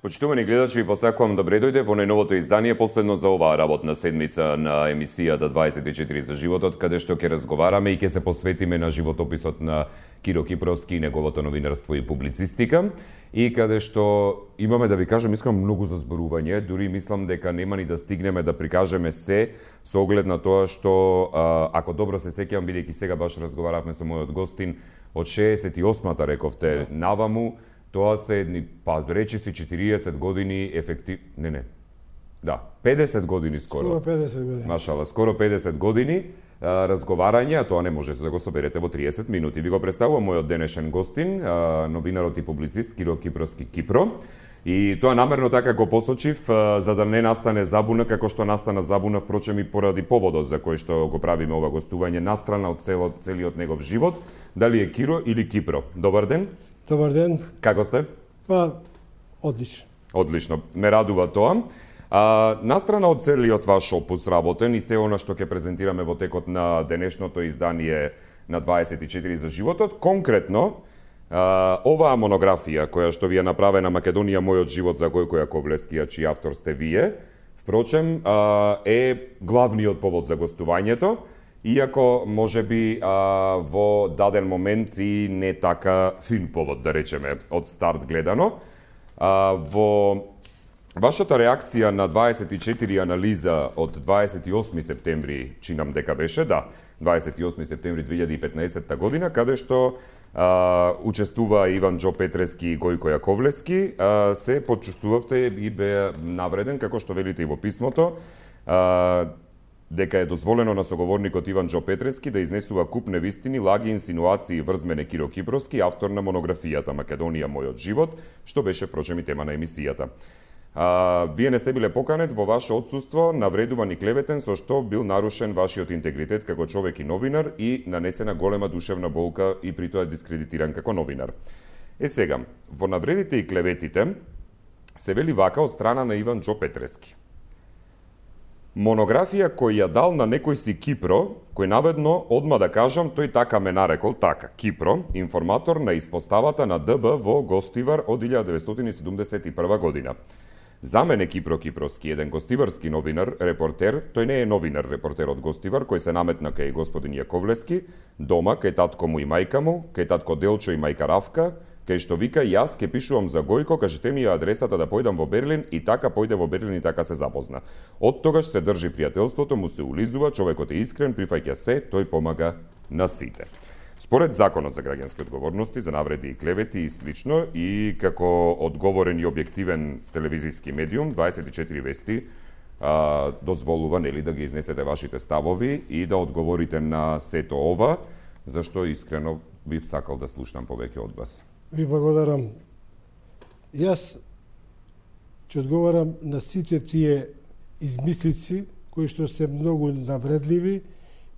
Почитувани гледачи, ви посакувам добре дојде во најновото издание, последно за оваа работна седмица на емисијата 24 за животот, каде што ќе разговараме и ќе се посветиме на животописот на Киро Кипровски и неговото новинарство и публицистика, и каде што имаме, да ви кажам, искрено многу за зборување, дури мислам дека нема ни да стигнеме да прикажеме се со оглед на тоа што, ако добро се сеќавам, бидејќи сега баш разговаравме со мојот гостин, од 68-та рековте наваму, тоа се едни, речи си 40 години ефектив... Да, 50 години скоро. Скоро 50 години. Машала, скоро 50 години разговарање, а тоа не можете да го соберете во 30 минути. Ви го представувам мојот денешен гостин, новинарот и публицист Киро Кипровски Кипро. И тоа намерно така го посочив, за да не настане забуна, како што настана забуна, впрочем, и поради поводот за кој што го правиме ова гостување, настрана од целиот негов живот, дали е Киро или Кипро. Добар ден. Добар ден. Како сте? Одлично. Одлично. Ме радува тоа. Настрана од целиот ваш опус работен и се она што ќе презентираме во текот на денешното издание на 24 за животот, конкретно, оваа монографија која што ви е направена Македонија мојот живот за Гојко Јаковлевски, чиј автор сте вие, впрочем, е главниот повод за гостувањето, иако можеби во даден момент и не така фин повод, да речеме, од старт гледано. Во вашата реакција на 24 анализа од 28 септември, чинам дека беше, 28 септември 2015 година, каде што учествува Иван Џо Петрески и Гојко Јаковлевски, се почувствувавте и бе навреден, како што велите и во писмото, дека е дозволено на соговорникот Иван Џо Петрески да изнесува куп невистини, лаги, инсинуации врз мене Киро Кипровски, автор на монографијата Македонија мојот живот, што беше прочем и тема на емисијата. Вие не сте биле поканет во ваше отсуство, навредуван и клеветен, со што бил нарушен вашиот интегритет како човек и новинар и нанесена голема душевна болка и при тоа дискредитиран како новинар. Сега, во навредите и клеветите се вели вака од страна на Иван Џо Петрески. Монографија кој ја дал на некој си Кипро, кој наведно, одма да кажам, тој така ме нарекол, така, Кипро, информатор на испоставата на ДБ во Гостивар од 1971 година. За мене Кипро Кипровски, еден гостиварски новинар, репортер, тој не е новинар, репортер од Гостивар, кој се наметна кај господин Јаковлевски, дома, кај татко му и мајка му, кај татко Делчо и мајка Равка, кај што вика, јас ке пишувам за Гојко, кажете ми ја адресата да појдам во Берлин, и така појде во Берлин и така се запозна. Од тогаш се држи пријателството, му се улизува, човекот е искрен, прифаќа се, тој помага на сите. Според Законот за граѓански одговорности, за навреди и клевети и слично, и како одговорен и објективен телевизиски медиум, 24 вести дозволува, нели, да ги изнесете вашите ставови и да одговорите на сето ова, зашто искрено би сакал да слушнам повеќе од вас. Ви благодарам. Јас ќе одговарам на сите тие измислици кои што се многу навредливи,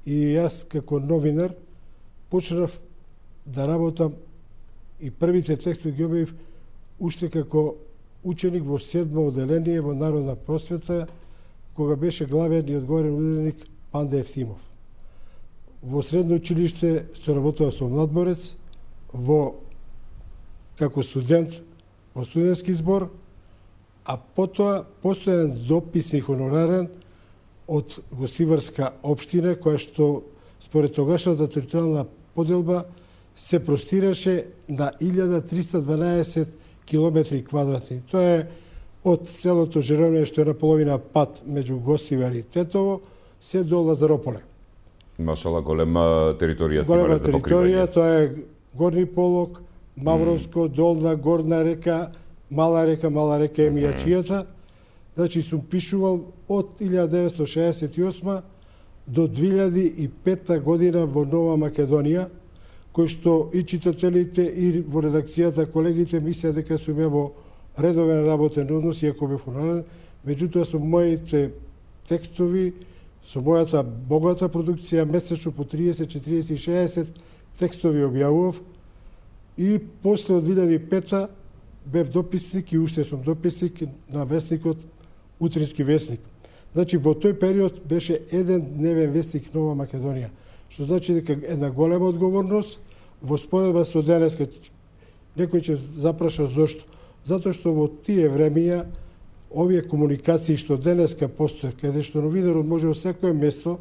и јас како новинар почнав да работам и првите текстови ги објавив уште како ученик во 7-о оделение во Народна просвета, кога беше главен и одговорен уредник Панда Евтимов. Во средно училиште соработував со Младборец, како студент во студентски збор, а потоа постојан дописник хонорарен од Гостиварска општина, која што според тогашната територијална поделба се простираше на 1312 километри квадратни. Тоа е од селото Жеровне, што е на половина пат меѓу Гостивар и Тетово, се до Лазарополе. Машала, голема територија сте имале за покривање. Голема територија, тоа е Горни Полог, Мавровско, Долна, Горна река, Мала река е Мијачијата. Значи, сум пишувал од 1968 до 2005 година во Нова Македонија, кој што и читателите и во редакцијата колегите мислеа дека сум ја во редовен работен однос, иако бев хонорарен, меѓутоа со моите текстови, со мојата богата продукција, месечно по 30, 40, 60 текстови објавував, и после од 2005 бев дописник и уште сум дописник на вестникот Утрински вестник. Значи, во тој период беше еден дневен вестник Нова Македонија, што значи дека една голема одговорност во споредба со денеска. Некој ќе запраша зошто. затоа што во тие времења овие комуникации што денеска постојат, каде што новинарот може во секое место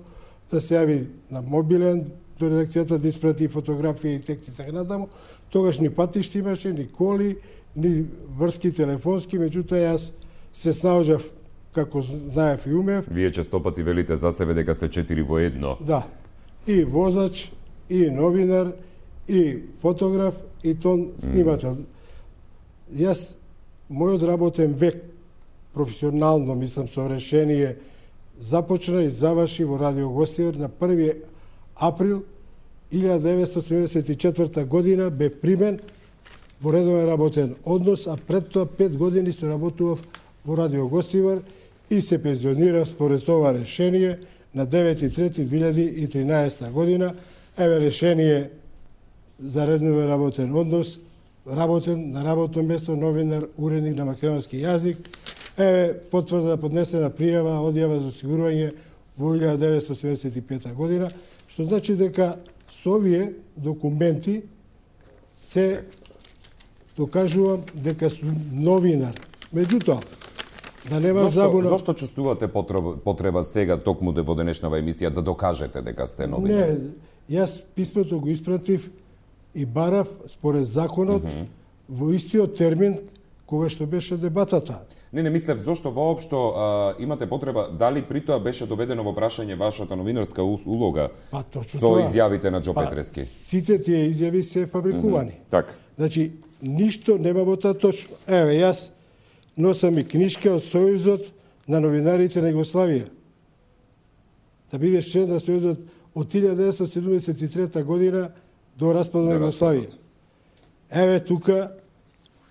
да се јави на мобилен до редакцијата да испрати фотографија и текст и така натаму, тогаш ни патишти имаше, ни коли, ни врски телефонски, меѓутоа јас се снаоѓав како знаев и умев. Вие често пати велите за себе дека сте 4 во едно. Да. И возач, и новинар, и фотограф, и тон снимател. Јас, мојот работен век, професионално, мислам, со решение, започна и заврши во Радио Гостивар на 1. април 1974 година, бе примен во редовен работен однос, а пред тоа 5 години се работував во Радио Гостивар и се пензионирав според това решение на 9.3.2013 година. Еве решение за редовен работен однос, работен на работно место, новинар, уредник на македонски јазик. Еве потврда поднесена пријава, одјава за осигурување во 1975 година, што значи дека со овие документи се докажувам дека сум новинар. Меѓутоа, да нема забуна... Зошто чувствувате потреба сега, токму во денешнава емисија, да докажете дека сте новинар? Не, јас писмото го испратив и барав според законот во истиот термин кога што беше дебатата. Не мислев зошто воопшто имате потреба, дали при тоа беше доведено во прашање вашата новинарска улога точно со тоа. изјавите на Џо Петрески? Сите тие изјави се фабрикувани. Так. Значи, ништо нема во тоа точно. Еве, јас носам и книжка од Сојузот на новинарите на Југославија. Да бидеш член на Сојузот од 1973 година до распадот на Југославија. Еве тука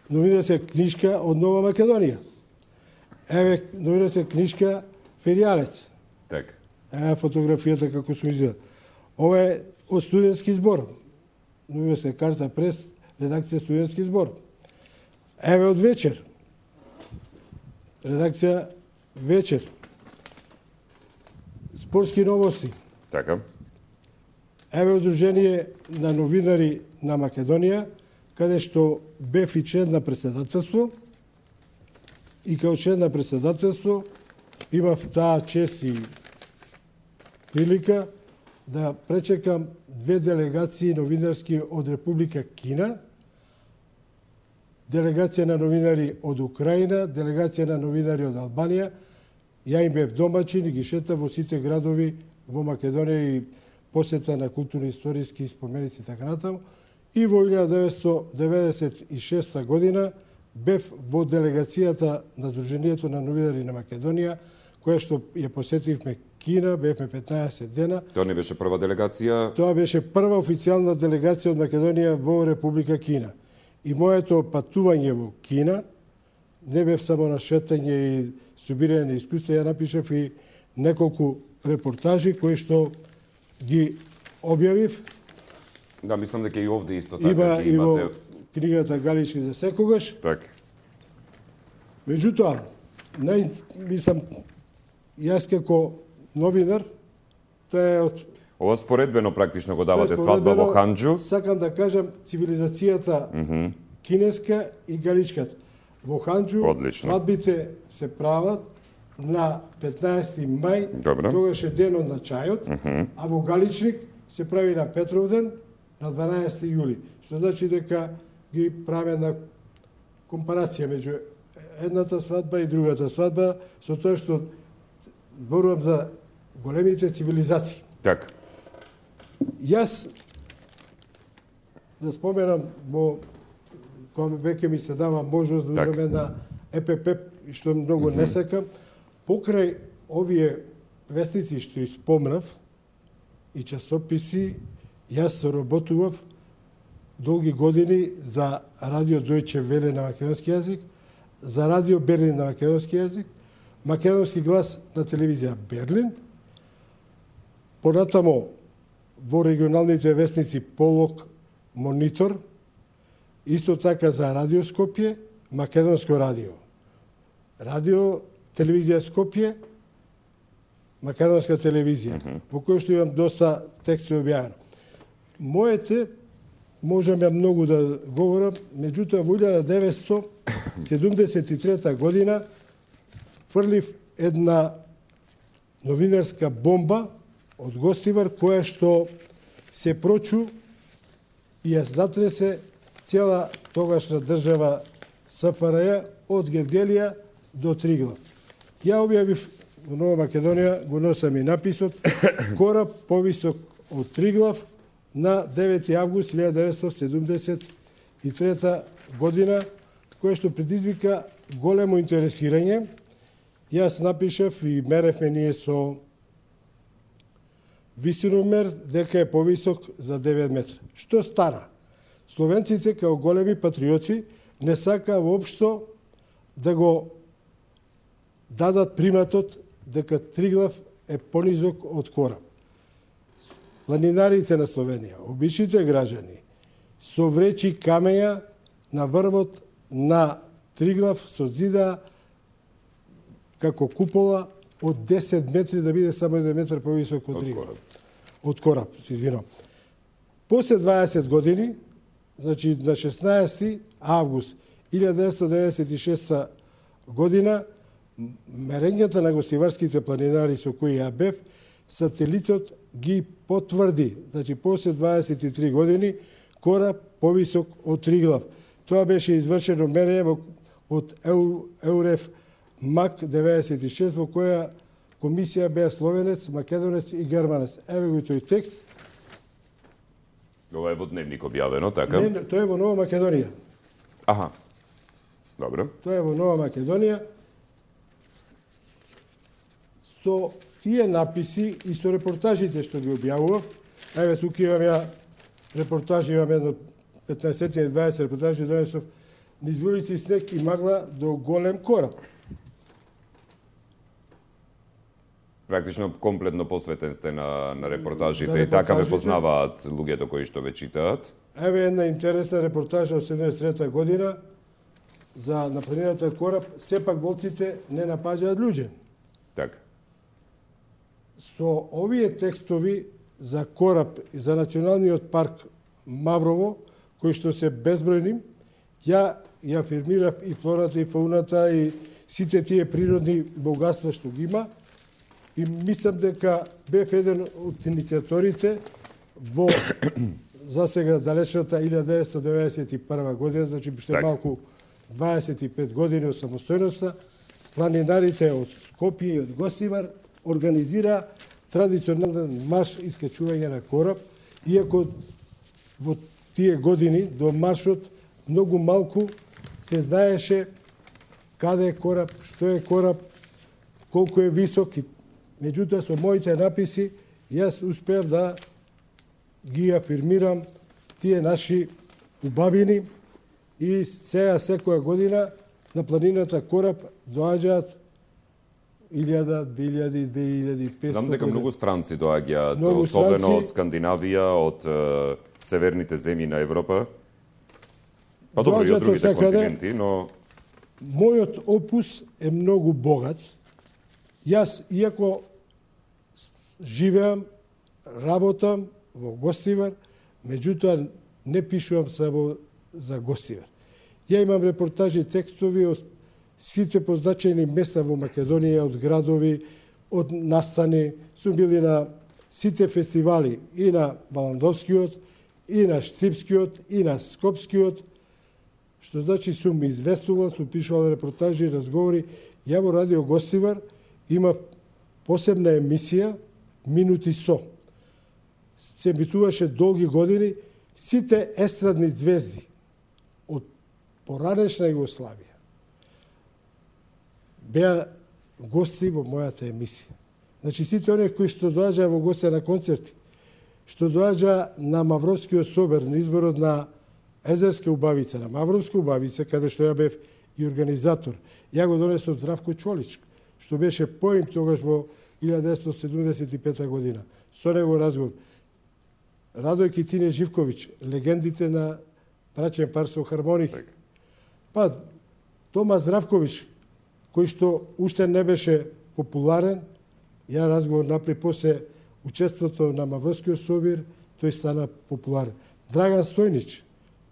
новинарска книжка од Нова Македонија. Еве новинарска книжка Феријалец. Так. Еве фотографијата како сум изгледа. Ова е од студентски збор. Новинарска карта прес, редакција студентски збор. Еве од Вечер. Редакција Вечер. Спортски новости. Така. Еве Удружение на новинари на Македонија, каде што бев и член на председателство, и као член на председателство имав таа чест и прилика да пречекам 2 делегации новинарски од Република Кина, делегација на новинари од Украина, делегација на новинари од Албанија. Ја им бев домаќин и ги шетав во сите градови во Македонија и посета на културно-историски споменици и така натаму. И во 1996 година бев во делегацијата на Сдруженијето на новинари на Македонија, која што ја посетивме Кина, бевме 15 дена. Тоа не беше прва делегација? Тоа беше прва официјална делегација од Македонија во Република Кина. И моето патување во Кина не бев само на шетање и собирање на искуства, ја напишав и неколку репортажи кои што ги објавив. Да, мислам дека и овде исто така Има ги и во имате. книгата Галички за секогаш. Так. Меѓутоа, мислам, јас како новинар, тоа е од... Ова споредбено практично го давате свадба во Ханџу. Сакам да кажам цивилизацијата кинеска и галичката. Во Ханџу Одлично. свадбите се прават на 15 мај, тогаш е денот на чајот, а во Галичник се прави на Петровден на 12 јули. Што значи дека ги правиме на компарација меѓу едната свадба и другата свадба, со тоа што зборувам за големите цивилизации. Так. Јас да споменам кога веќе ми се дава можност да одам на ЕПП, што многу не сакам, покрај овие вестници што испомнав и часописи, јас соработував долги години за Радио Дојче Веле на македонски јазик, за Радио Берлин на македонски јазик, Македонски глас на телевизија Берлин, понатамо во регионалните вестници Полок, Монитор, исто така за Радио Скопје, Македонско радио. Радио, телевизија Скопје, Македонска телевизија, во кој што имам доста текстови објавено. Моите, можам ја многу да говорам, меѓутоа во 1973 година фрлив една новинарска бомба од Гостивар, која што се прочу и ја затресе цела тогашна држава СФРЈ од Гевгелија до Триглав. Ја објавив во Нова Македонија, го носам и написот, кораб повисок од Триглав на 9. август 1973 година, кој што предизвика големо интересирање. Јас напишав и меревме ние со висиномер дека е повисок за 9 метра. Што стана? Словенците, као големи патриоти, не сака воопшто да го дадат приматот дека Триглав е понизок од кораб. Планинарите на Словенија, обичните граѓани, со вречи камења на врвот на Триглав созида како купола од 10 метри да биде само 1 метар повисок од Триглав. Од кораб, се извинувам. После 20 години, значи на 16 август 1996 година, мерењата на гостиварските планинари со кои ја бев, сателитот ги потврди. Значи, после 23 години, кораб повисок од Триглав. Тоа беше извршено мерење од Еуреф МАК 96, во која комисија беа словенец, македонец и германец. Еве го тој текст. Ова е во дневник објавено, така? Не, тоа е во Нова Македонија. Аха. Добро. Тоа е во Нова Македонија. Со тие написи и со репортажите што ги објавував, еве тука имам ја репортажи, имам едно 15-20 репортажи, донесов низ улици снег и магла до голем кораб. Практично комплетно посветен сте на репортажите и така ве познаваат луѓето кои што ве читаат. Еве една интересна репортажа од 73 година за напланираната кораб, сепак болците не напаѓаат луѓе. Така. Со овие текстови за кораб и за националниот парк Маврово, кои што се безбројни, ја афирмирав и флората и фауната и сите тие природни богатства што ги има, и мислам дека бев еден од иницијаторите во засега далечната 1991 година, значи уште малку 25 години од самостојноста, планинарите од Скопје и од Гостивар организира традиционален марш искачување на кораб, иако во тие години до маршот многу малку се знаеше каде е кораб, што е кораб, колку е висок. Меѓутоа, со моите написи, јас успеав да ги афирмирам тие наши убавини и сега секоја година на планината кораб доаѓаат 1000, 2000, 2500. Знам дека многу странци доаѓаат, особено од Скандинавија, од северните земји на Европа. Па добро и од другите континенти, но мојот опус е многу богат. Јас, иако живеам, работам во Гостивар, меѓутоа не пишувам само за Гостивар. Ја имам репортажи, текстови од сите позначени места во Македонија, од градови, од настани. Сум били на сите фестивали, и на Баландовскиот, и на Штипскиот, и на Скопскиот, што значи сум известувал, сум пишувал репортажи, разговори. Ја во Радио Гостивар има посебна емисија Минути со. Се емитуваше долги години, сите естрадни звезди од поранешна Југославија беа гости во мојата емисија. Значи сите оние кои што доаѓаа во гости на концерти, што доаѓа на Мавровскиот собор, на изборот на Езерска убавица, на Мавровска убавица, каде што ја бев и организатор. Ја го донесов Здравко Чолич, што беше поим тогаш во 1975 година. Со него разговор. Радој Китине Живковиќ, легендите на брачен пар со хармоники. Па, Тома Здравковиќ, кој што уште не беше популарен, ја разговор напри после учеството на Мавровскиот собир, тој стана популарен. Драган Стојнич,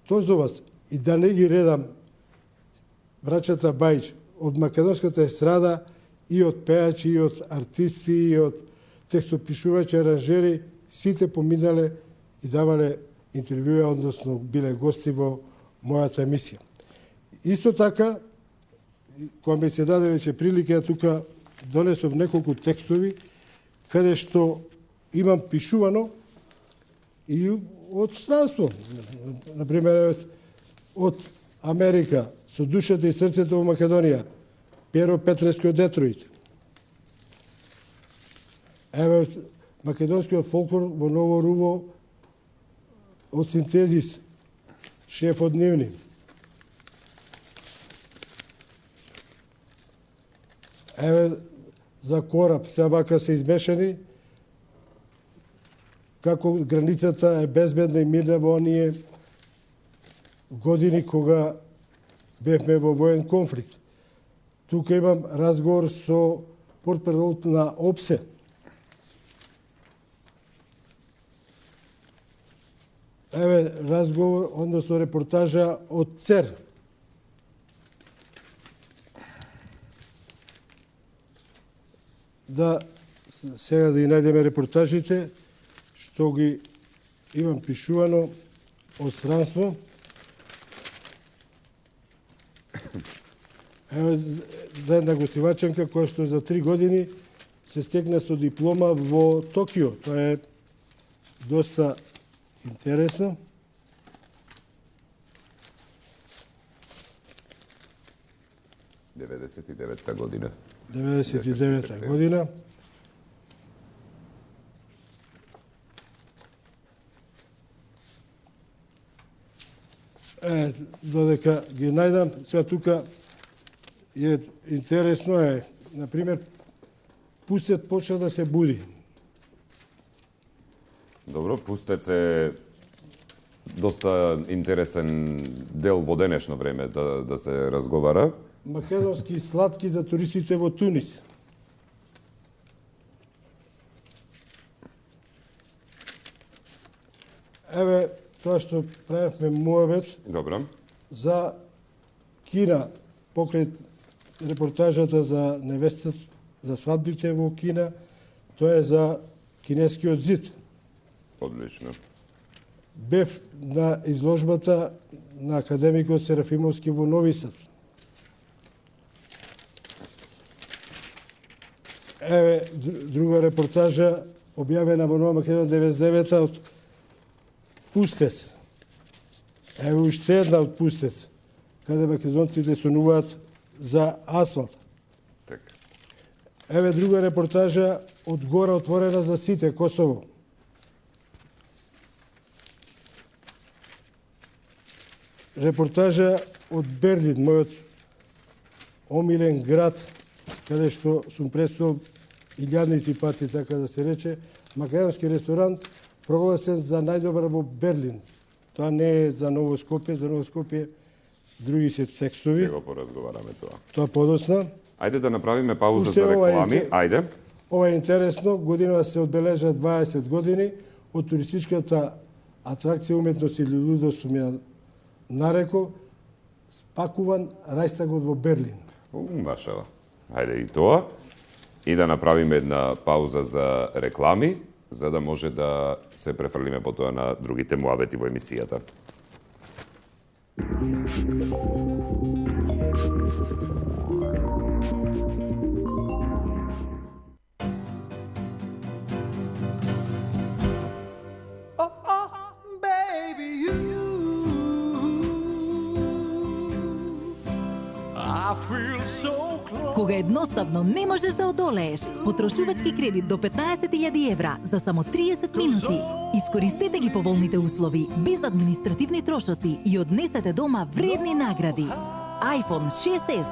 Тозовац, и да не ги редам браќата Бајч, од македонската естрада и од пеачи, и од артисти, и од текстопишувачи, аранжери, сите поминале и давале интервјуа, односно биле гости во мојата емисија. Исто така, кога ми се даде веќе прилика, тука донесов неколку текстови, каде што имам пишувано и од странство. Например, од Америка, со душата и срцето во Македонија, Перо Петрески од Детройт. Еве, македонскиот фолклор во Ново Руво од Синтезис, шеф од Нивни. Еве, за кораб, се вака се измешани, како границата е безбедна и мирна во оние години кога бевме во воен конфликт. Тука имам разговор со портпаролот на ОПСЕ. Еве разговор, односно репортажа од ЦЕР. Да, сега да ги најдеме репортажите, што ги имам пишувано од странство. Еве за една гостиваченка која што за 3 години се стекна со диплома во Токио. Тоа е доста интересно. – 99-та година. 99-та година. Додека ги најдам, сега тука е интересно е, например, пустец почна да се буди. Добро, пустец е доста интересен дел во денешно време да се разговара. Македонски сладки за туристите во Тунис. Еве, тоа што правевме муабет. Добро. За Кина, покрај репортажата за невестата, за свадбите во Кина, тоа е за кинескиот зид. Одлично. Бев на изложбата на академикот Серафимовски во Нови Сад. Еве друга репортажа објавена во Нова Македонија 99-та од Пустец. Еве уште една од Пустец, каде македонците сонуваат за асфалт. Така. Еве друга репортажа од гора отворена за сите, Косово. Репортажа од Берлин, мојот омилен град, каде што сум престол илјадници пати, така да се рече, македонски ресторант прогласен за најдобар во Берлин. Тоа не е за Ново Скопје, за Ново Скопје други се текстови. Ќе го поразговараме тоа. Тоа подоцна. Ајде да направиме пауза за реклами. Ајде. Ова е интересно. Годинава се одбележа 20 години од туристичката атракција уметност или лудост, сум ја нарекол, спакуван Рајстагот во Берлин. Машала. Ајде и тоа. И да направиме една пауза за реклами, за да може да се префрлиме потоа на другите муабети во емисијата. Кога едноставно не можеш да одолееш, потрошувачки кредит до 15.000 евра за само 30 минути. Искористете ги поволните услови, без административни трошоци и однесете дома вредни награди. iPhone 6s,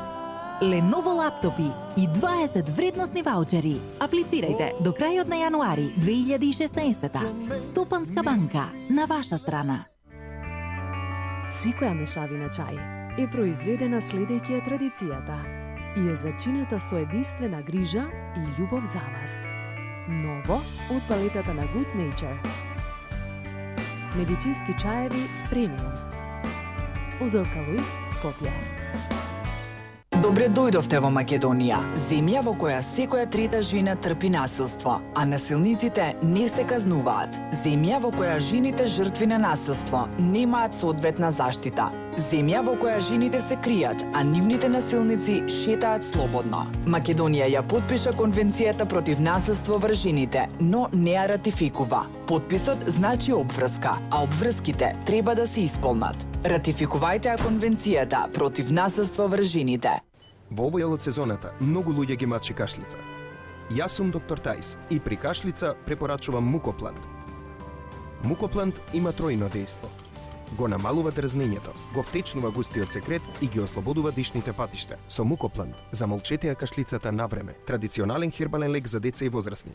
Lenovo лаптопи и 20 вредносни ваучери. Аплицирајте до крајот на јануари 2016. Стопанска банка, на ваша страна. Секоја мешавина чај е произведена следејќи ја традицијата и е зачинета со единствена грижа и љубов за вас. Ново од палетата на Good Nature. Медицински чаеви премиум. Од Алкалоид, Скопје. Добре дојдовте во Македонија, земја во која секоја трета жена трпи насилство, а насилниците не се казнуваат. Земја во која жените жртви на насилство немаат соодветна заштита. Земја во која жените се кријат, а нивните насилници шетаат слободно. Македонија ја потпиша Конвенцијата против насилство врз жените, но не ја ратификува. Потписот значи обврска, а обврските треба да се исполнат. Ратификувајте ја Конвенцијата против насилство врз жените. Во овој дел од сезоната многу луѓе ги мачи кашлица. Јас сум доктор Тајс и при кашлица препорачувам Мукоплант. Мукоплант има тројно дејство. Го намалува дрзнењето, го втечнува густиот секрет и ги ослободува дишните патишта. Со Мукоплант замолчете ја кашлицата навреме. Традиционален хербален лек за деца и возрасни.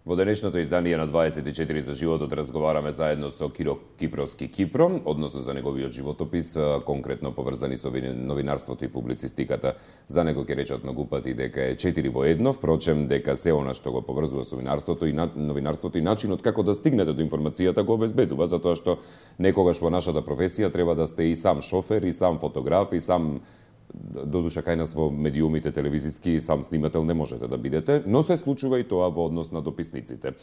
Во денешното издание на 24 за животот разговараме заедно со Киро Кипровски Кипро, односно за неговиот животопис, конкретно поврзани со новинарството и публицистиката. За него ќе речат многу пати дека е 4 во 1, впрочем дека се она што го поврзува со новинарството и начинот како да стигнете до информацијата го обезбедува, затоа што некогаш во нашата професија треба да сте и сам шофер, и сам фотограф, и сам додуша кај нас во медиумите телевизиски сам снимател не можете да бидете, но се случува и тоа во однос на дописниците.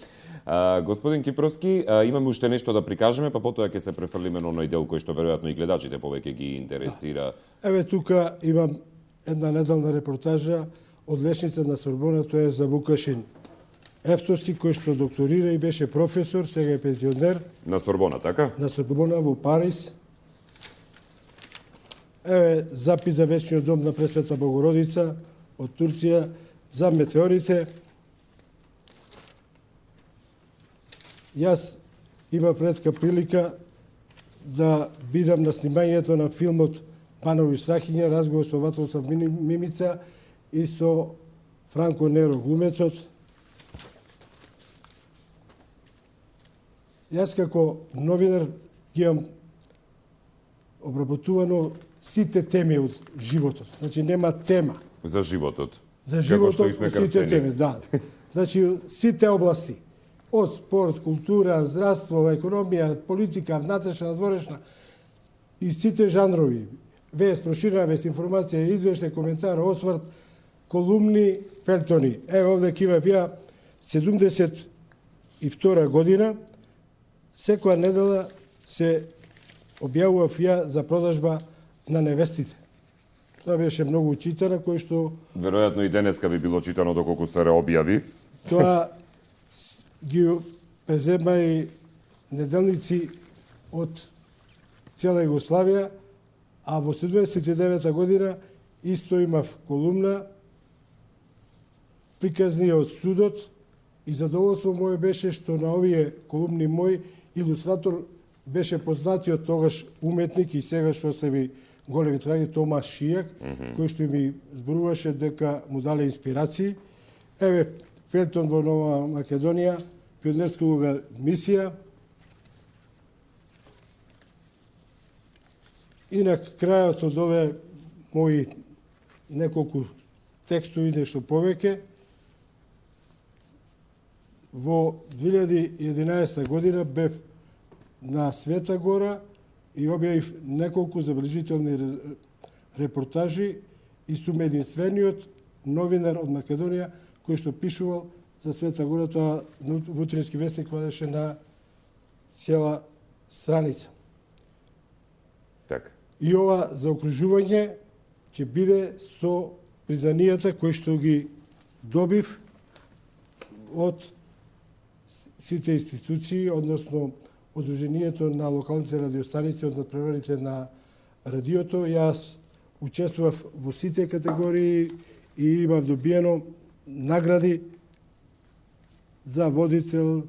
Господин Кипровски, имаме уште нешто да прикажеме, па потоа ќе се префрлиме на оној дел кој што веројатно и гледачите повеќе ги интересира. Еве тука имам една неделна репортажа од лечница на Сорбона, тоа е за Вукашин Ефтовски, кој што докторира и беше професор, сега е пензионер. На Сорбона, така? На Сорбона во Париз. Еве запис за вечниот дом на Пресвета Богородица од Турција, за метеорите. Јас имав ретка прилика да бидам на снимањето на филмот Банови страхиња, разговор со Ватрослав Мимица и со Франко Неро, глумецот. Јас како новинар ги имам обработувано сите теми од животот. Значи нема тема. За животот. За животот, сите теми, да. Значи сите области. Од спорт, култура, здравство, економија, политика, внатрешна, надворешна и сите жанрови. Вест, проширена вест, информација, извештај, коментар, осврт, колумни, фелтони. Еве овде кива ја 72 година, секоја недела се објавував ја за продажба на невестите. Тоа беше многу читано, кој што... Веројатно и денеска би било читано доколку се реобјави. Тоа ги презема и неделници од цела Југославија, а во 79 година исто имав колумна, приказни од судот, и задоволство моје беше што на овие колумни мој илустратор беше познатиот тогаш уметник и сега што се ви големи траги Томаш Шијак, кој што ми зборуваше дека му дале инспирации. Еве фелтон во Нова Македонија, пионерска улога мисија. Инак крајот од ове мои неколку текстови, нешто повеќе, во 2011 година бев на Света Гора и објавив неколку забележителни репортажи и сум единствениот новинар од Македонија кој што пишувал за Света Гора, тоа Вутрински вестник водеше на цела страница. Така. И ова заокружување ќе биде со признанијата кои што ги добив од сите институции, односно Одруженијето на локалните радиостаници од надпреварите на радиото. Јас учествував во сите категории и имав добиено награди за водител,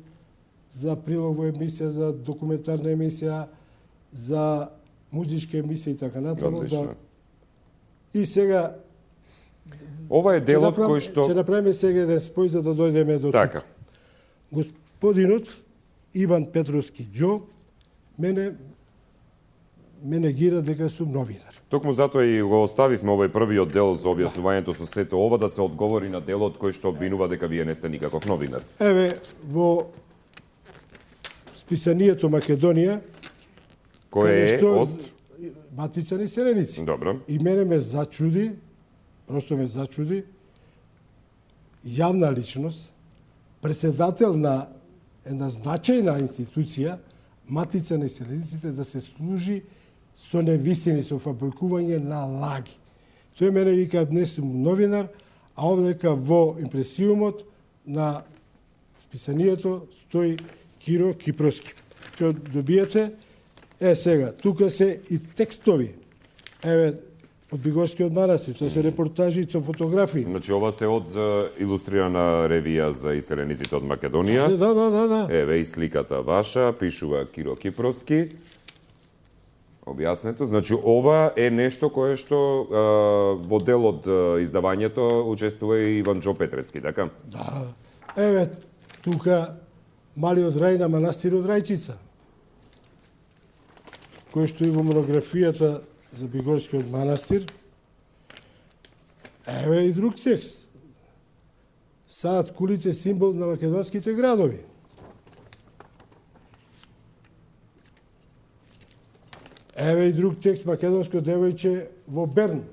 за прилог во емисија, за документарна емисија, за музичка емисија и така натаму. Да. И сега ова е делот кој што... Ќе направиме сега еден спој за да дојдеме до така. тука. Господинот Иван Петровски Џо мене ме негира дека сум новинар. Токму затоа и го оставивме овој првиот дел за објаснувањето со сето ова да се одговори на делот кој што обвинува дека вие не сте никаков новинар. Еве, во списанието Македонија, Кој е од... Матица на иселеници. Добро. И мене ме зачуди, просто ме зачуди, јавна личност, председател на една значајна институција, Матица на иселениците, да се служи со невистини, со фабрикување на лаги. Тој мене вика, днес сум новинар, а овдека во импресиумот на списанието стои Киро Кипроски. Што добиете? Сега, тука се и текстови. Еве, од Бигорскиот манастир, тоа се репортажи со фотографии. Значи, ова се од илустрирана ревија за иселениците од Македонија. Да. Еве и сликата ваша, пишува Киро Кипроски. Објаснето. Значи, ова е нешто кое што во дел од издавањето учествува и Иван Џо Петрески, така? Да. Еве, тука малиот рај на манастирот Рајчица, кој што и во монографијата за Бигорскиот манастир. Еве и друг текст. Саат кулите символ на македонските градови. Еве и друг текст, македонско девојче во Берн.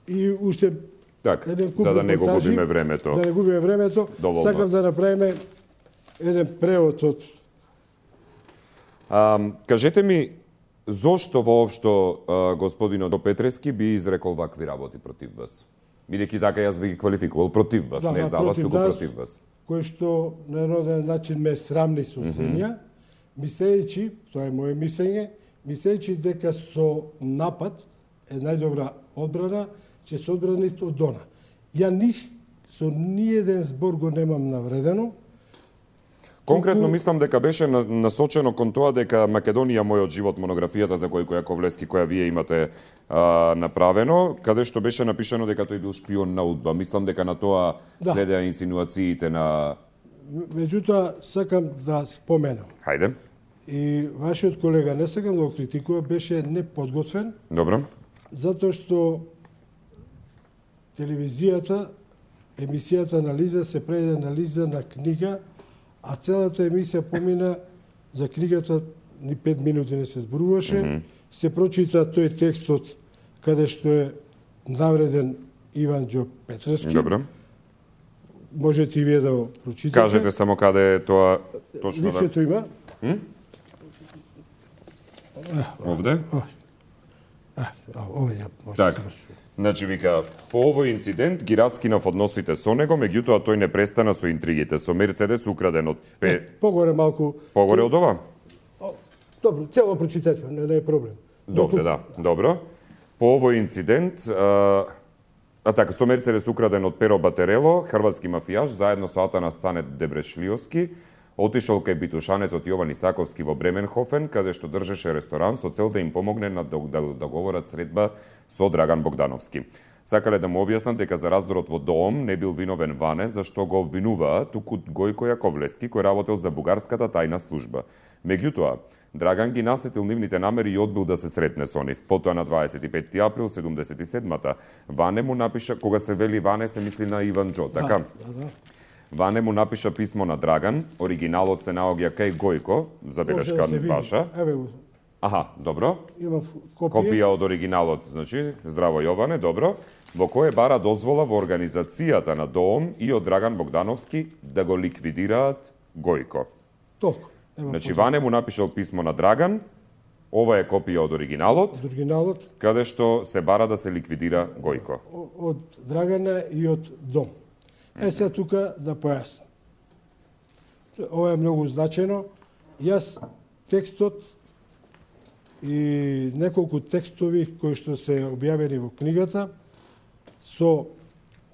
И уште Така, еден куп за да не го репортажи, губиме времето. Да не губиме времето, Доволно. сакам да направиме еден превод од... Кажете ми, зошто воопшто господинот Џо Петрески би изрекол вакви работи против вас? Бидејќи така јас би ги квалификувал против вас, не за вас, туку против вас. Кој што на еден начин ме срамни со земја, мислејќи, тоа е моје мислење, мислејќи дека со напад е најдобра одбрана, ќе се одбрани од дона. Ја со ниеден збор го немам навредено. Конкретно мислам дека беше насочено кон тоа дека Македонија мојот живот, монографијата за Гојко Јаковлевски која вие имате направено, каде што беше напишано дека тој бил шпион на УДБА. Мислам дека на тоа следеа инсинуациите на... Меѓутоа, сакам да споменам. Хајде. И вашиот колега, не сакам да го критикува, беше неподготвен, Добро. затоа што телевизијата, емисијата анализа се прави анализа на книга, а целата емисија помина за книгата, ни 5 минути не се зборуваше, се прочита тој текстот каде што е навреден Иван Џо Петрески. Добро. Можете и вие да го прочитате. Кажете само каде е тоа точно да... Лифчето има. Овде? Овде може да Така. се врши. Значи вика, по овој инцидент ги раскинав односите со него, меѓутоа тој не престана со интригите. Со Мерцедес украден од Погоре малку. Погоре од ова? Добро, цело прочитете, не е проблем. Добре, да. Добро. По овој инцидент, така, со Мерцедес украден од Перо Батерело, хрватски мафијаш, заедно со Атанас Цанет Дебрешлиовски, отишол кај битушанецот Јован Исаковски во Бременхофен, каде што држеше ресторан со цел да им помогне на договорат средба со Драган Богдановски. Сакале да му објаснат дека за раздорот во Дом не бил виновен Ване, зашто го обвинуваа туку Гојко Јаковлевски, кој работел за бугарската тајна служба. Меѓутоа, Драган ги насетил нивните намери и одбил да се сретне со нив. Потоа на 25 април 77-та Ване му напиша, кога се вели Ване се мисли на Иван Џо, така? Да. Ване му напиша писмо на Драган, оригиналот се наоѓа кај Гојко, забелешка ваша. Еве, Аха, добро. имам копија. Копија од оригиналот, значи, здраво Јоване, добро, во кое бара дозвола во организацијата на Дом и од Драган Богдановски да го ликвидираат Гојко. Толку. Значи, Ване му напишал писмо на Драган, ова е копија од оригиналот, Од оригиналот, каде што се бара да се ликвидира Гојко. од Драгана и од Дом. Сега тука да појаснам. Ова е многу значено. Јас текстот и неколку текстови кои што се објавени во книгата со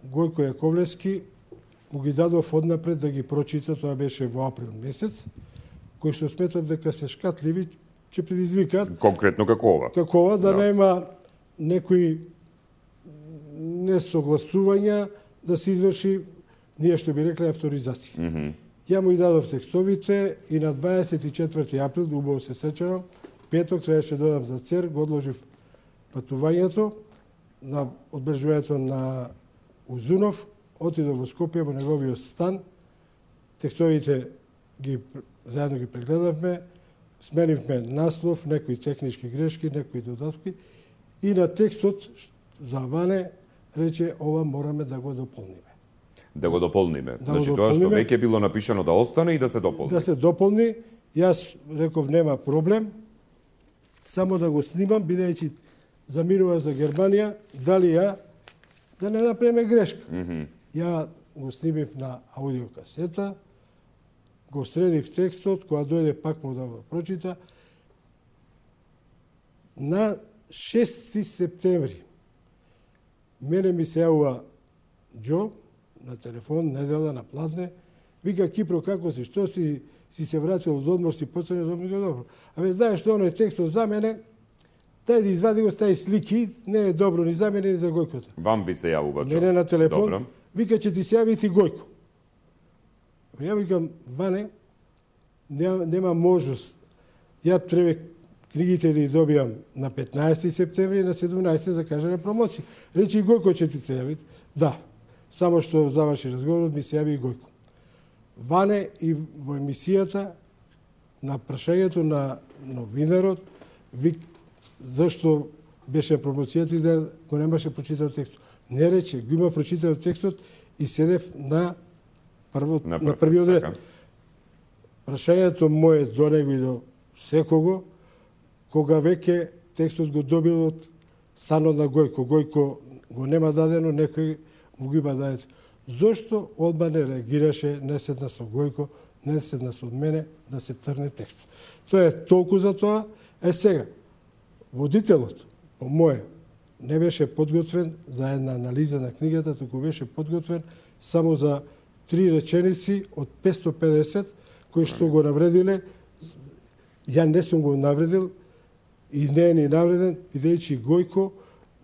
Гојко Јаковлевски му ги дадов однапред да ги прочита, тоа беше во април месец, кои што сметам дека се шкатливи, ќе предизвикаат Конкретно како ова. како ова да нема некои несогласувања да се изврши, ние што би рекле, авторизација. Ја му и дадов текстовите и на 24 април, убаво се сеќавам, петок требаше да додам за Цер, го одложив патувањето на одбележувањето на Узунов, отидов во Скопје во неговиот стан, текстовите заедно ги прегледавме, сменивме наслов, некои технички грешки, некои додатки и на текстот за Ване рече ова мораме да го дополниме. Да го дополниме. Да значи го тоа што дополниме. веќе било напишано да остане и да се дополни. Да се дополни, јас реков нема проблем, само да го снимам, бидејќи заминува за Германија, дали ја да не направиме грешка. Ја го снимив на аудиокасета, го средив текстот, кога дојде пак му да го прочита. На 6 септември мене ми се јавува Џо на телефон, недела, на пладне, вика Кипро, како си, што си се вратил од одмор, си поцрнил од одмор, добро. Абе, знаеш што оној текстот за мене, тај да извади го стаи слики, не е добро ни за мене, ни за Гојкото. Вам ви се јавува Џо. Мене на телефон, Добро. вика, че ти се јави ти Гојко. Ја викам, Ване, нема можност. Ја треба книгите да ги добијам на 15 септември и на 17 за кажане промоција. Речи Гојко че ти се јави. Да, само што заврши разговорот ми се јави и Гојко. Ване и во емисијата на прашањето на новинарот, зашто беше промоцијата и да го немаше прочитано текстот. Не рече, го има прочитано текстот и седев на првиот ред. Така. Прашањето мое до него и до секого, кога веќе текстот го добил од станот на Гојко. Гојко го нема дадено, некој му го има дадено. Зошто одма не реагираше, не седна со Гојко, не седна со мене да се трне текстот? Тоа е толку за тоа. Сега, водителот, по моje, не беше подготвен за една анализа на книгата, туку беше подготвен само за 3 реченици од 550 кои што го навредиле. Ја не сум го навредил и не е ни навреден, бидејќи Гојко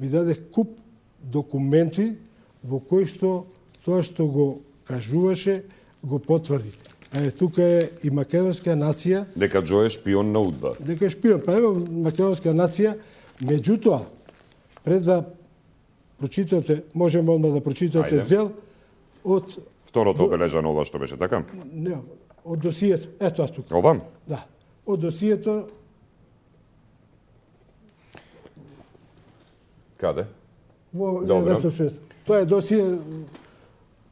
ми даде куп документи во кои што тоа што го кажуваше го потврди. Тука е и македонска нација. Дека Џо е шпион на УДБА. Дека е шпион. Па ево македонска нација. Меѓутоа, пред да прочитате, можеме одма да прочитате дел од... Второто обележано ова што беше, така? Не, од досието. Ето аз тука. Ова? Да. Од досието... Каде? Во Добро. 1960. Тоа е досие...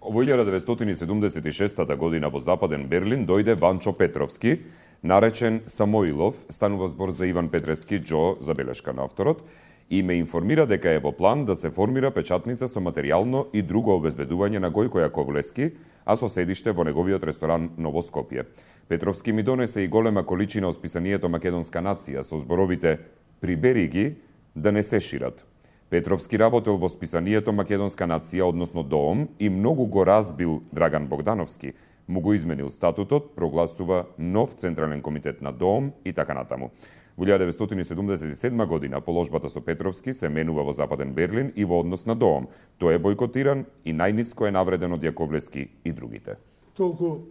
Во 1976 година во Западен Берлин дојде Ванчо Петровски, наречен Самоилов, станува збор за Иван Петревски, Џо, забелешка на авторот, и ме информира дека е во план да се формира печатница со материјално и друго обезбедување на Гојко Јаковлевски, а со седиште во неговиот ресторан Ново Скопје. Петровски ми донесе и голема количина од списанието Македонска нација со зборовите "Прибери ги да не се шират". Петровски работел во списанието Македонска нација, односно ДООМ, и многу го разбил Драган Богдановски. Му го изменил статутот, прогласува нов Централен комитет на ДООМ и така натаму. Во 1977 година положбата со Петровски се менува во Западен Берлин и во однос на ДООМ. Тој е бойкотиран и најниско е навреден од Јаковлевски и другите. Толку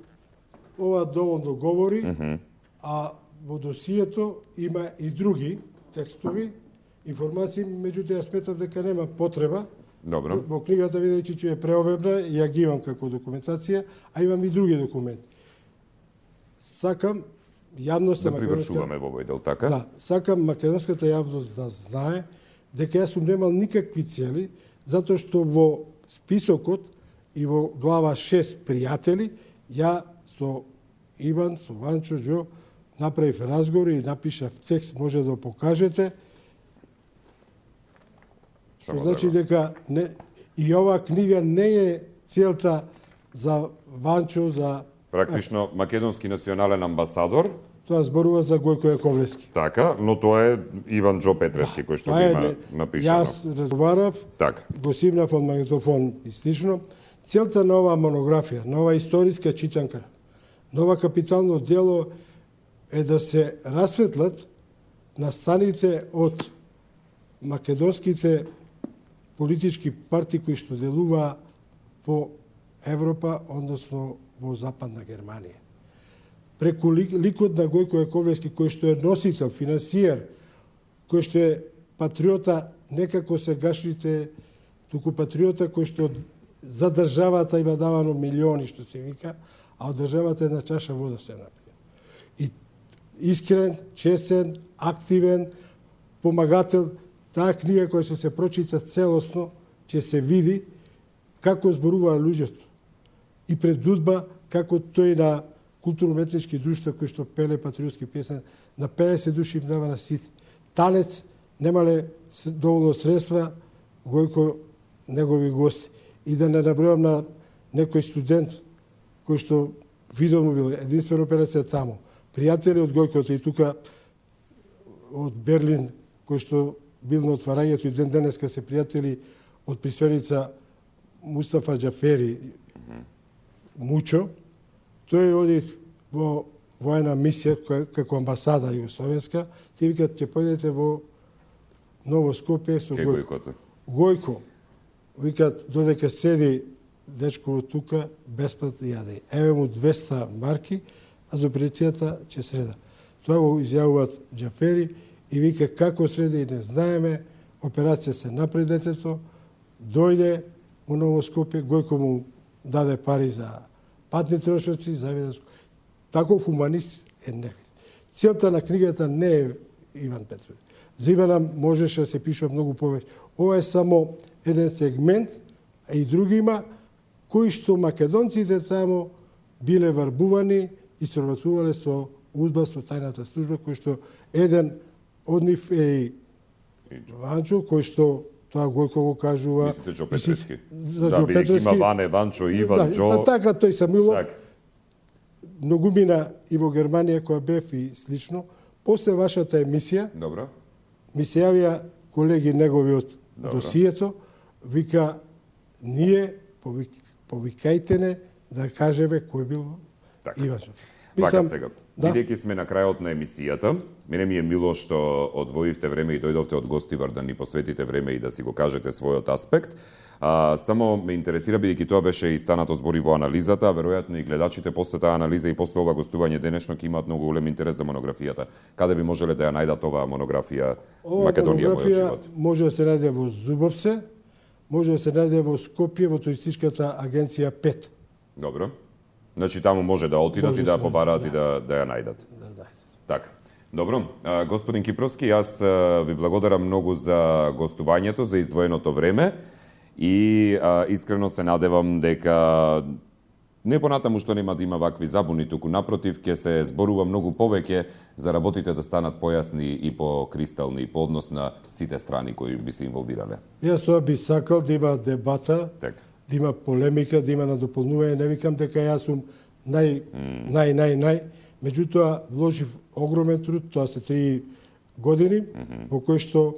ова доволно говори, а во досието има и други текстови, информации, меѓутоа ја сметав дека нема потреба. Добро. Во книгата видејќи че е преобемна, ја ги имам како документација, а имам и други документи. Сакам јавноста Да привршуваме во овој дел, така? Да, сакам македонската јавност да знае дека јас сум немал никакви цели, затоа што во списокот и во глава 6 пријатели, ја со Иван, со Ванчо, Џо, направив разговор и напишав текст, може да го покажете. Што значи дека не, и оваа книга не е целта за Ванчо, за... Практично, македонски национален амбасадор. Тоа зборува за Гојко Јаковлевски. Така, но тоа е Иван Џо Петревски, кој што го има напишано. Јас разговарав, така. Го симнав од магнитофон и слично. Целта на оваа монографија, на оваа историска читанка, на ова капитално дело е да се расветлат настаните од македонските политички партии кои што делуваа по Европа, односно во Западна Германија. Преку ликот на Гојко Јаковлевски, кој што е носител, финансиер, кој што е патриота, некако сегашните, туку патриота кој што за државата има давано милиони, што се вика, а од државата една чаша вода се напие. И искрен, честен, активен, помагател, таа книга која ќе се прочита целосно, ќе се види како зборуваа луѓето. И предудба како тој на културно-уметнички друштва кои што пеле патриотски песен, на 50 души им дава на сите. Танец немале доволно средства, Гојко негови гости. И да не набројам на некој студент кој што видомо бил единствена операција таму. Пријатели од Гојкото и тука од Берлин, кој што бил на отварањето и ден денеска се пријатели од присвеница Мустафа Џафери, Мучо, тој оди во воена мисија како амбасада југословенска, ти викат ќе појдете во Ново Скопје со Гојко. Гојко, викат, додека седи дечко тука, бесплатно јаде. Еве му 200 марки, а за операцијата ќе среда. Тоа го изјавуваат Џафери и вика како среда и не знаеме, операција се напред детето, дојде во Ново Скопје, Гојко му даде пари за патни трошоци, за таков хуманист е невид. Целта на книгата не е Иван Петровиќ. За Ивана можеше да се пишува многу повеќе. Ова е само еден сегмент, а и други има, кои што македонците таму биле варбувани и соработувале со УДБА, со тајната служба, кој што еден од нив е и Ванчо, кој што тоа Гојко го кажува. Мислите Џо Петрески? За да, Џо Петрески. Има Ване, Ванчо, Иван, да, Џо. Па така тој Самилов. Так. Многумина и во Германија која бев и слично. После вашата емисија, Добро. ми се јавија колеги негови од досието, вика, ние повикајте не да кажеме кој бил Иван Шопов. Вака сега, да. бидејќи сме на крајот на емисијата, мене ми е мило што одвоивте време и дојдовте од Гостивар да ни посветите време и да си го кажете својот аспект. Само ме интересира, бидејќи тоа беше и станато збори во анализата, а веројатно и гледачите после таа анализа и после ова гостување денешно ќе имаат многу голем интерес за монографијата. Каде би можеле да ја најдат оваа монографија Македонија мојот живот? Може да се најде во Зубовце, може да се најде во Скопје, во туристичката агенција 5. Добро. Значи таму може да отидат и да побараат и да ја најдат. Да. Така. Добро. Господин Кипровски, јас ви благодарам многу за гостувањето, за издвоеното време и искрено се надевам дека не понатаму што нема да има вакви забуни, туку напротив ќе се зборува многу повеќе за работите да станат појасни и покристални по однос на сите страни кои би се инволвирале. Јас тоа би сакал да има дебата, Така. да има полемика, да има надополнување. Не викам дека јас сум нај. Меѓутоа, вложив огромен труд, тоа се 3 години, во кои што,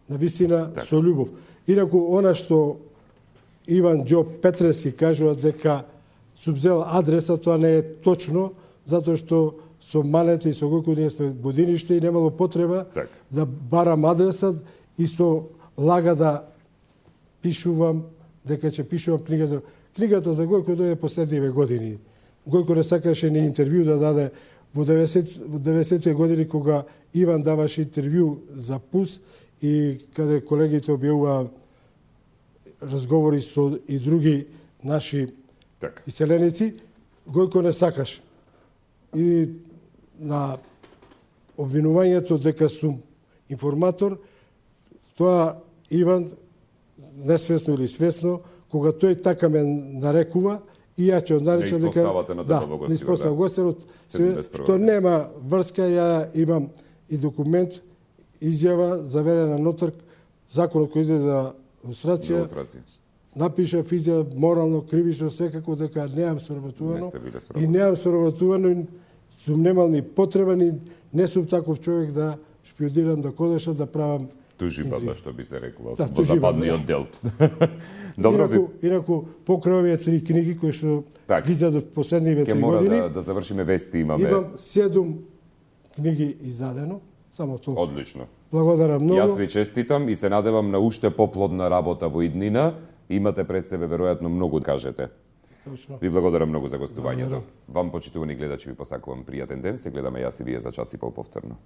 навистина, со љубов. Инаку, она што Иван Џо Петрески кажува дека сум взел адреса, тоа не е точно, затоа што со Манета и со Гојко ние сме годиниште и немало потреба да барам адресат и со лага да пишувам, дека ќе пишувам книгата за Гојко дојде последниве години. Гојко не сакаше ни интервју да даде во 90-те години кога Иван даваше интервју за ПУС и каде колегите објавува разговори со и други наши иселеници, Гојко не сакаше. И на обвинувањето дека сум информатор, тоа Иван несвесно или свесно, кога тој така ме нарекува, и ја ќе наречам дека не испостава Гостивар, што нема врска, ја имам и документ, изјава заверена нотар, законот кој излезе за лустрација, напишав изјава морално, кривично, секако дека неам соработувано и неам соработувано и сум немал ни потреба, ни не сум таков човек да шпионирам, да кодешам, да правам тужиба, што би се рекло, во западниот дел. Инаку, покрај овие 3 книги кои што ги издадов последниве 3 години, ќе мора да завршиме вести, имам 7 книги издадено, само толку. Одлично. Благодарам многу. Јас ви честитам и се надевам на уште поплодна работа во иднина. Имате пред себе веројатно многу да кажете. Точно. Ви благодарам многу за гостувањето. Благодарам. Вам, почитувани гледачи, ви посакувам пријатен ден. Се гледаме јас и вие за час и пол повторно.